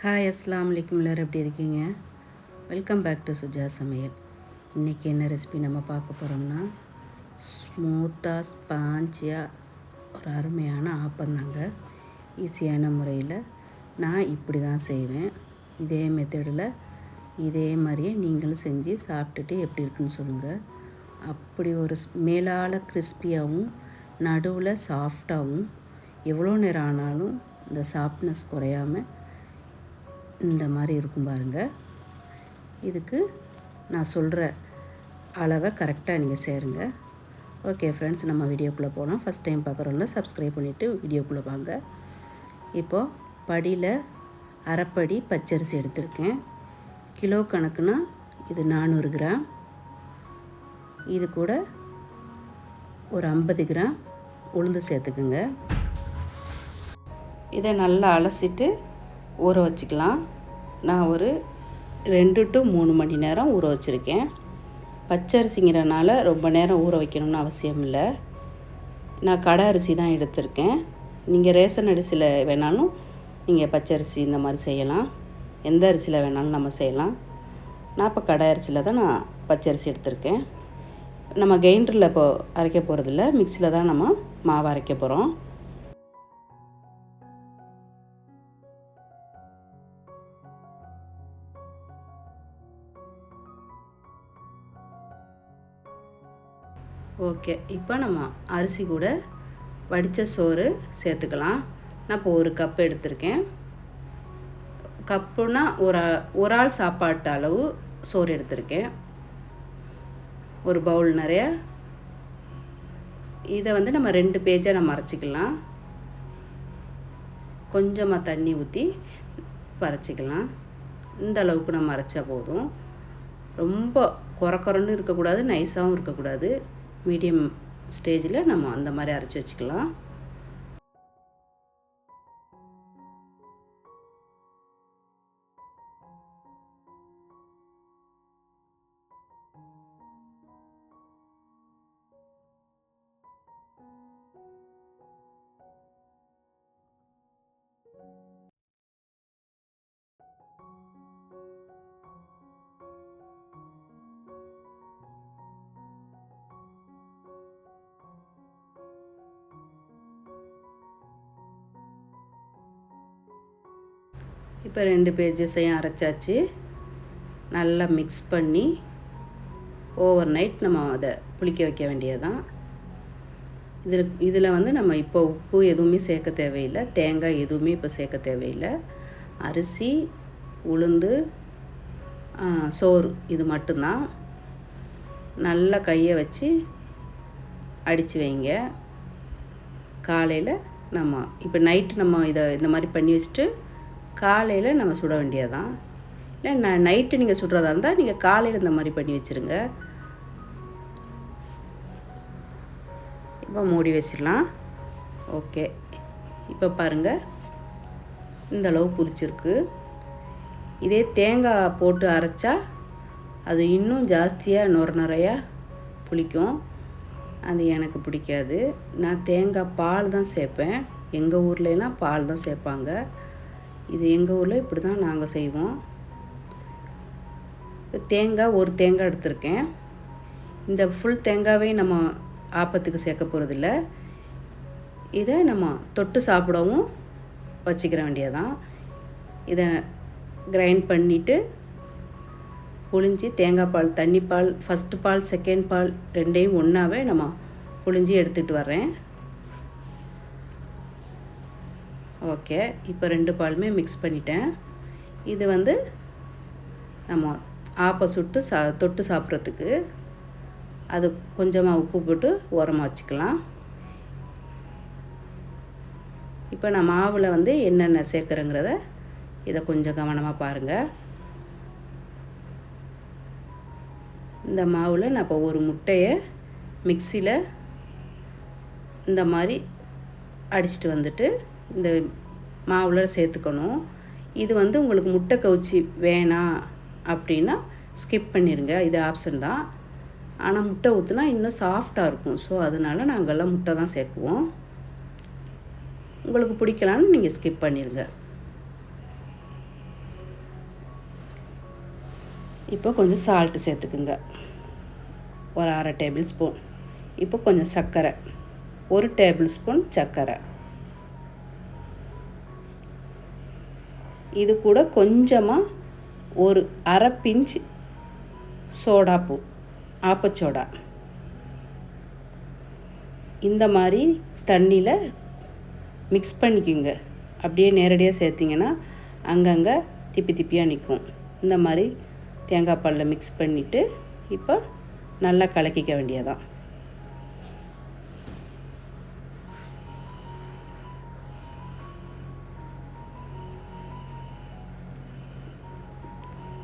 Hi அஸ்ஸலாமு அலைக்கும். எல்லாரும் எப்படி இருக்கீங்க? வெல்கம் பேக் டு சுஜா சமையல். இன்றைக்கி என்ன ரெசிபி நம்ம பார்க்க போகிறோம்னா, ஸ்மூத்தாக ஸ்பாஞ்சியாக ஒரு அருமையான ஆப்பந்தாங்க. ஈஸியான முறையில் நான் இப்படி தான் செய்வேன். இதே மெத்தடில் இதே மாதிரியே நீங்களும் செஞ்சு சாப்பிட்டுட்டு எப்படி இருக்குன்னு சொல்லுங்கள். அப்படி ஒரு மேலால் கிறிஸ்பியாகவும் நடுவில் சாஃப்டாகவும் எவ்வளோ நேரம் ஆனாலும் இந்த சாஃப்ட்னஸ் குறையாமல் இந்த மாதிரி இருக்கும் பாருங்கள். இதுக்கு நான் சொல்கிற அளவை கரெக்டாக நீங்கள் சேருங்க. ஓகே ஃப்ரெண்ட்ஸ், நம்ம வீடியோக்குள்ளே போகலாம். ஃபஸ்ட் டைம் பார்க்குறவங்க சப்ஸ்கிரைப் பண்ணிவிட்டு வீடியோக்குள்ளே வாங்க. இப்போது படியில் அரைப்படி பச்சரிசி எடுத்திருக்கேன். கிலோ கணக்குனா இது 400 கிராம். இது கூட ஒரு 50 கிராம் உளுந்து சேர்த்துக்குங்க. இதை நல்லா அலசிட்டு ஊற வச்சுக்கலாம். நான் ஒரு 2 to 3 மணி நேரம் ஊற வச்சுருக்கேன். பச்சரிசிங்கிறனால ரொம்ப நேரம் ஊற வைக்கணும்னு அவசியம் இல்லை. நான் கடை அரிசி தான் எடுத்திருக்கேன். நீங்கள் ரேஷன் அரிசியில் வேணாலும் நீங்கள் பச்சரிசி இந்த மாதிரி செய்யலாம். எந்த அரிசியில் வேணாலும் நம்ம செய்யலாம். நான் இப்போ கடை அரிசியில் தான் நான் பச்சரிசி எடுத்திருக்கேன். நம்ம கிரைண்டரில் இப்போ அரைக்க போகிறதில்ல, மிக்சியில் தான் நம்ம மாவு அரைக்க போகிறோம். ஓகே, இப்போ நம்ம அரிசி கூட வடித்த சோறு சேர்த்துக்கலாம். நான் இப்போ ஒரு கப் எடுத்திருக்கேன். கப்புனா ஒரு ஆள் சாப்பாட்டு அளவு சோறு எடுத்திருக்கேன். ஒரு பவுல் நிறைய. இதை நம்ம 2 பேஜாக நம்ம அரைச்சிக்கலாம். கொஞ்சமாக தண்ணி ஊற்றி அரைச்சிக்கலாம். இந்த அளவுக்கு நம்ம அரைச்சா போதும். ரொம்ப குறக்குறன்னு இருக்கக்கூடாது, நைஸாகவும் இருக்கக்கூடாது. மீடியம் ஸ்டேஜில் நம்ம அந்த மாதிரி அரைச்சி வச்சுக்கலாம். இப்போ 2 பேஜஸையும் அரைச்சாச்சு. நல்லா மிக்ஸ் பண்ணி ஓவர் நைட் நம்ம அதை புளிக்க வைக்க வேண்டியதுதான். இதில் நம்ம இப்போ உப்பு எதுவுமே சேர்க்க தேவையில்லை, தேங்காய் எதுவுமே இப்போ சேர்க்க தேவையில்லை. அரிசி, உளுந்து, சோறு இது மட்டும்தான். நல்லா கையை வச்சு அடித்து வைங்க. காலையில் நம்ம இப்போ நைட்டு நம்ம இதை இந்த மாதிரி பண்ணி வச்சுட்டு காலையில் நம்ம சுட வேண்டியதான். இல்லை நைட்டு நீங்கள் சுடுறதா இருந்தால் நீங்கள் காலையில் இந்த மாதிரி பண்ணி வச்சுருங்க. இப்போ மூடி வச்சிடலாம். ஓகே, இப்போ பாருங்கள் இந்த அளவு புளிச்சிருக்கு. இதே தேங்காய் போட்டு அரைச்சா அது இன்னும் ஜாஸ்தியாக நுரையாக புளிக்கும். அது எனக்கு பிடிக்காது. நான் தேங்காய் பால் தான் சேர்ப்பேன். எங்கள் ஊர்லலாம் பால் தான் சேர்ப்பாங்க. இது எங்கள் ஊரில் இப்படி தான் நாங்கள் செய்வோம். ஒரு தேங்காய் எடுத்திருக்கேன். இந்த ஃபுல் தேங்காவே நம்ம ஆப்பத்துக்கு சேர்க்க போகிறதில்ல. இதை நம்ம தொட்டு சாப்பிடவும் வச்சுக்கிற வேண்டியதான். இதை கிரைண்ட் பண்ணிவிட்டு புழிஞ்சி தேங்காய் பால், தண்ணி பால், ஃபஸ்ட்டு பால், செகண்ட் பால் ரெண்டையும் ஒன்றாவே நம்ம புழிஞ்சி எடுத்துகிட்டு வர்றேன். ஓகே, இப்போ 2 பாலுமே மிக்ஸ் பண்ணிட்டேன். இது நம்ம ஆப்பம் சுட்டு தொட்டு சாப்பிட்றதுக்கு அது கொஞ்சமாக உப்பு போட்டு ஓரமாக வச்சுக்கலாம். இப்போ நான் மாவில் என்னென்ன சேர்க்குறேங்கிறத இதை கொஞ்சம் கவனமாக பாருங்கள். இந்த மாவில் நான் இப்போ ஒரு முட்டையை மிக்சியில் இந்த மாதிரி அடிச்சிட்டு வந்துட்டு இந்த மாவில் சேர்த்துக்கணும். இது உங்களுக்கு முட்டை கவுச்சி வேணாம் அப்படின்னா ஸ்கிப் பண்ணிடுங்க, இது ஆப்ஷன் தான். ஆனால் முட்டை ஊற்றினா இன்னும் சாஃப்டாக இருக்கும். ஸோ அதனால் நாங்கள்லாம் முட்டை தான் சேர்க்குவோம். உங்களுக்கு பிடிக்கலான்னு நீங்கள் ஸ்கிப் பண்ணிடுங்க. இப்போ கொஞ்சம் சால்ட்டு சேர்த்துக்குங்க, ஒரு 1/2 டேபிள் ஸ்பூன். இப்போ கொஞ்சம் சர்க்கரை, 1 டேபிள் ஸ்பூன் சர்க்கரை. இது கூட கொஞ்சமாக ஒரு 1/2 பிஞ்ச் சோடாப்பூ, ஆப்பச்சோடா. இந்த மாதிரி தண்ணியில் மிக்ஸ் பண்ணிக்கோங்க. அப்படியே நேரடியாக சேர்த்திங்கன்னா அங்கங்கே திப்பியாக நிற்கும். இந்த மாதிரி தேங்காய் பாலில் மிக்ஸ் பண்ணிவிட்டு இப்போ நல்லா கலக்கிக்க வேண்டியதான்.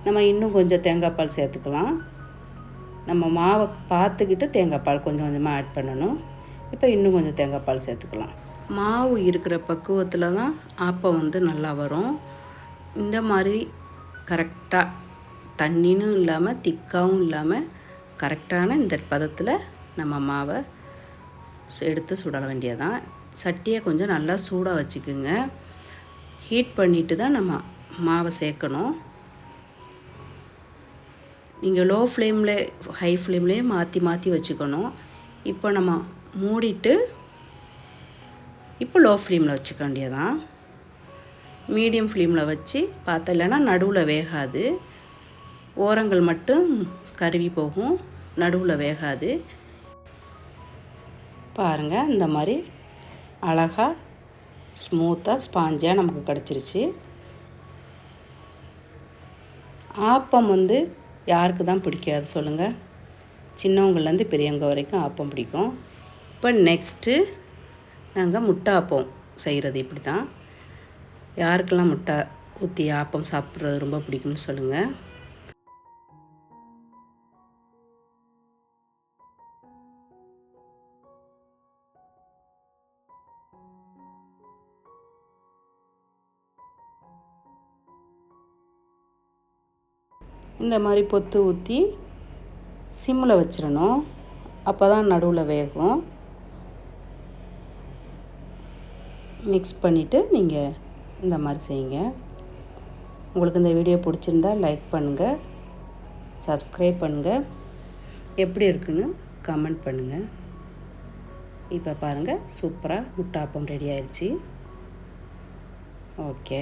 நம்ம இன்னும் கொஞ்சம் தேங்காய் பால் சேர்த்துக்கலாம். நம்ம மாவை பார்த்துக்கிட்டு தேங்காய் பால் கொஞ்சம் கொஞ்சமாக ஆட் பண்ணணும். இப்போ இன்னும் கொஞ்சம் தேங்காய் பால் சேர்த்துக்கலாம். மாவு இருக்கிற பக்குவத்தில் தான் ஆப்பம் வந்து நல்லா வரும். இந்த மாதிரி கரெக்டாக தண்ணினும் இல்லாமல் திக்காகவும் இல்லாமல் கரெக்டான இந்த பதத்தில் நம்ம மாவை எடுத்து சுட வேண்டியதான். சட்டியை கொஞ்சம் நல்லா சூடாக வச்சுக்குங்க. ஹீட் பண்ணிவிட்டு தான் நம்ம மாவை சேர்க்கணும். நீங்கள் லோ ஃப்ளேமில் ஹை ஃப்ளேம்லேயே மாற்றி வச்சுக்கணும். இப்போ நம்ம மூடிட்டு இப்போ லோ ஃப்ளேமில் வச்சுக்க வேண்டியதான். மீடியம் ஃப்ளேமில் வச்சு பார்த்தா, இல்லைன்னா நடுவில் வேகாது. ஓரங்கள் மட்டும் கருவி போகும், நடுவில் வேகாது. பாருங்கள், இந்த மாதிரி அழகாக ஸ்மூத்தாக ஸ்பாஞ்சாக நமக்கு கிடச்சிருச்சு. ஆப்பம் வந்து யாருக்கு தான் பிடிக்காது சொல்லுங்கள்? சின்னவங்கள்லேருந்து பெரியவங்க வரைக்கும் ஆப்பம் பிடிக்கும். இப்போ நெக்ஸ்ட்டு நாங்கள் முட்டை ஆப்பம் செய்கிறது இப்படி தான். யாருக்கெல்லாம் முட்டை ஊற்றி ஆப்பம் சாப்பிட்றது ரொம்ப பிடிக்கும்னு சொல்லுங்கள். இந்த மாதிரி பொத்து ஊற்றி சிம்மில் வச்சிடணும். அப்போ தான் நடுவில் வேகும். மிக்ஸ் பண்ணிவிட்டு நீங்கள் இந்த மாதிரி செய்யுங்க. உங்களுக்கு இந்த வீடியோ பிடிச்சிருந்தா லைக் பண்ணுங்கள், சப்ஸ்கிரைப் பண்ணுங்கள், எப்படி இருக்குன்னு கமெண்ட் பண்ணுங்கள். இப்போ பாருங்கள், சூப்பராக முட்டாப்பம் ரெடி ஆயிடுச்சு. ஓகே,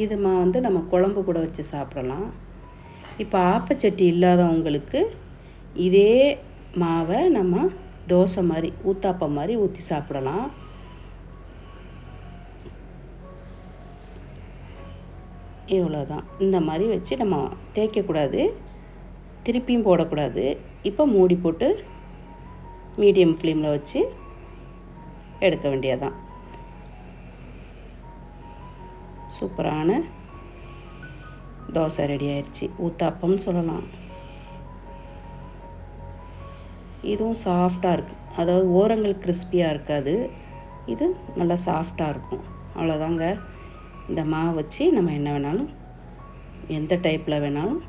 இது வந்து நம்ம குழம்பு கூட வச்சு சாப்பிடலாம். இப்போ ஆப்பச்சட்டி இல்லாதவங்களுக்கு இதே மாவை நம்ம தோசை மாதிரி ஊத்தாப்பம் மாதிரி ஊற்றி சாப்பிடலாம். இவ்வளோதான். இந்த மாதிரி வச்சு நம்ம தேய்க்கக்கூடாது, திருப்பியும் போடக்கூடாது. இப்போ மூடி போட்டு மீடியம் ஃப்ளேமில் வச்சு எடுக்க வேண்டியதான். சூப்பரான தோசை ரெடி ஆயிடுச்சு. ஊத்தாப்பம்னு சொல்லலாம். இதுவும் சாஃப்டாக இருக்குது, அதாவது ஓரங்கள் கிறிஸ்பியாக இருக்காது, இது நல்லா சாஃப்டாக இருக்கும். அவ்வளோதாங்க. இந்த மாவு வச்சு நம்ம என்ன வேணாலும், எந்த டைப்பில் வேணாலும்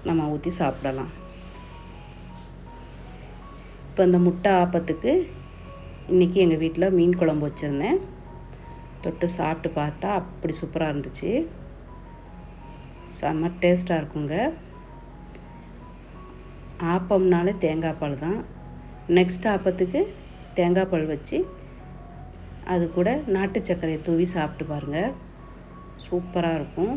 நம்ம ஊற்றி சாப்பிடலாம். இப்போ இந்த முட்டை ஆப்பத்துக்கு இன்றைக்கி எங்கள் வீட்டில் மீன் குழம்பு வச்சுருந்தேன். தொட்டு சாப்பிட்டு பார்த்தா அப்படி சூப்பராக இருந்துச்சு. செம்ம டேஸ்ட்டாக இருக்குங்க. ஆப்பம்னாலே தேங்காய் பால் தான். நெக்ஸ்ட் ஆப்பத்துக்கு தேங்காய் பால் வச்சு அது கூட நாட்டு சர்க்கரையை தூவி சாப்பிட்டு பாருங்கள், சூப்பராக இருக்கும்.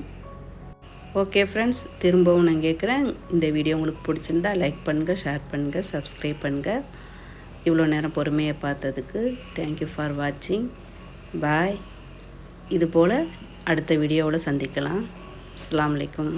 ஓகே ஃப்ரெண்ட்ஸ், திரும்பவும் நான் கேட்குறேன், இந்த வீடியோ உங்களுக்கு பிடிச்சிருந்தா லைக் பண்ணுங்கள், ஷேர் பண்ணுங்கள், சப்ஸ்கிரைப் பண்ணுங்கள். இவ்வளோ நேரம் பொறுமையை பார்த்ததுக்கு தேங்க்யூ ஃபார் வாட்சிங். பாய். இதுபோல் அடுத்த வீடியோவில் சந்திக்கலாம். அஸ்ஸலாமு அலைக்கும்.